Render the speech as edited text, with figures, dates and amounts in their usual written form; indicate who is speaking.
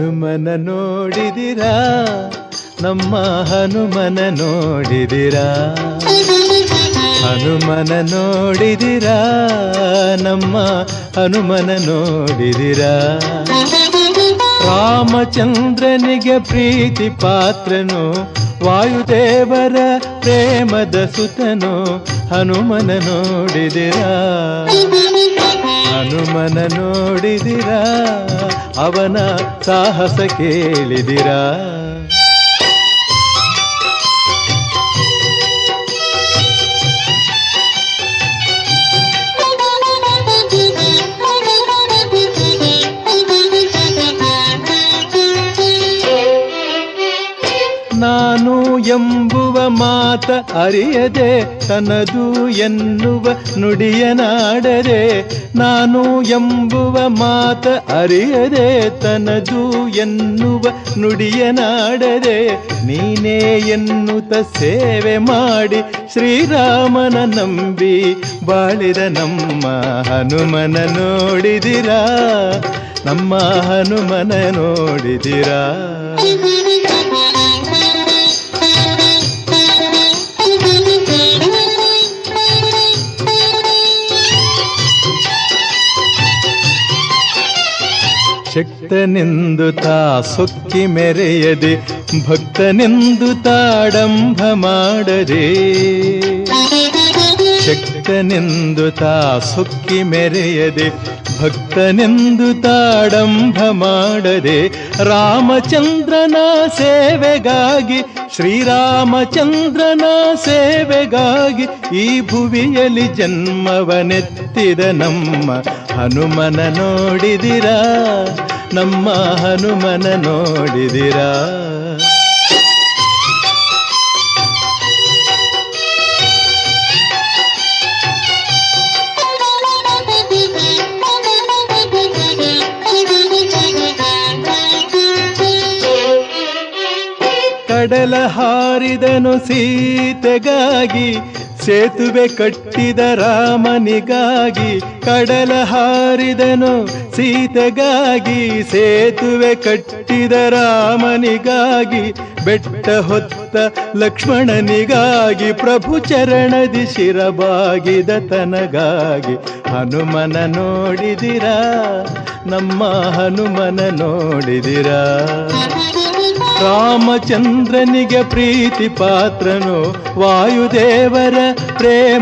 Speaker 1: ಹನುಮನ ನೋಡಿದಿರಾ, ನಮ್ಮ ಹನುಮನ ನೋಡಿದಿರಾ? ಹನುಮನ ನೋಡಿದಿರಾ, ನಮ್ಮ ಹನುಮನ ನೋಡಿದಿರಾ? ರಾಮಚಂದ್ರನಿಗೆ ಪ್ರೀತಿ ಪಾತ್ರನು, ವಾಯುದೇವರ ಪ್ರೇಮದ ಸುತನು, ಹನುಮನ ನೋಡಿದಿರಾ? ಹನುಮನ ನೋಡಿದಿರಾ, ಅವನ ಸಾಹಸ ಕೇಳಿದಿರಾ? ನಾನು ಎಂಬುವ ಮಾತ ಅರಿಯದೆ, ತನದು ಎನ್ನುವ ನುಡಿಯನಾಡದೆ. ನಾನು ಎಂಬುವ ಮಾತ ಅರಿಯದೆ, ತನದು ಎನ್ನುವ ನುಡಿಯನಾಡದೆ. ನೀನೇ ಎನ್ನುತ್ತ ಸೇವೆ ಮಾಡಿ, ಶ್ರೀರಾಮನ ನಂಬಿ ಬಾಳಿದ ನಮ್ಮ ಹನುಮನ ನೋಡಿದಿರಾ? ನಮ್ಮ ಹನುಮನ ನೋಡಿದಿರಾ? ಶಕ್ತನೆಂದು ತಾ ಸೊಕ್ಕಿ ಮೆರೆಯದೆ, ಭಕ್ತನೆಂದು ತಾಡಂಭ ಮಾಡದೆ. ಶಕ್ತನೆಂದು ತಾ ಸೊಕ್ಕಿ ಮೆರೆಯದೆ, ಭಕ್ತನೆಂದು ತಾಡಂಭ ಮಾಡದೆ. ರಾಮಚಂದ್ರನ ಸೇವೆಗಾಗಿ, ಶ್ರೀರಾಮಚಂದ್ರನ ಸೇವೆಗಾಗಿ ಈ ಭುವಿಯಲ್ಲಿ ಜನ್ಮವನೆತ್ತಿದ ನಮ್ಮ ಹನುಮನ ನೋಡಿದಿರಾ? ನಮ್ಮ ಹನುಮನ ನೋಡಿದಿರಾ? ಕಡಲ ಹಾರಿದನು ಸೀತೆಗಾಗಿ, ಸೇತುವೆ ಕಟ್ಟಿದ ರಾಮನಿಗಾಗಿ. ಕಡಲ ಹಾರಿದನು ಸೀತೆಗಾಗಿ, ಸೇತುವೆ ಕಟ್ಟಿದ ರಾಮನಿಗಾಗಿ. ಬೆಟ್ಟ ಹೊತ್ತ ಲಕ್ಷ್ಮಣನಿಗಾಗಿ, ಪ್ರಭು ಚರಣದಿ ಶಿರಬಾಗಿದ ತನಗಾಗಿ. ಹನುಮನ ನೋಡಿದಿರಾ? ನಮ್ಮ ಹನುಮನ ನೋಡಿದಿರಾ? ರಾಮಚಂದ್ರನಿಗೆ ಪ್ರೀತಿ ಪಾತ್ರನು, ವಾಯುದೇವರ ಪ್ರೇಮ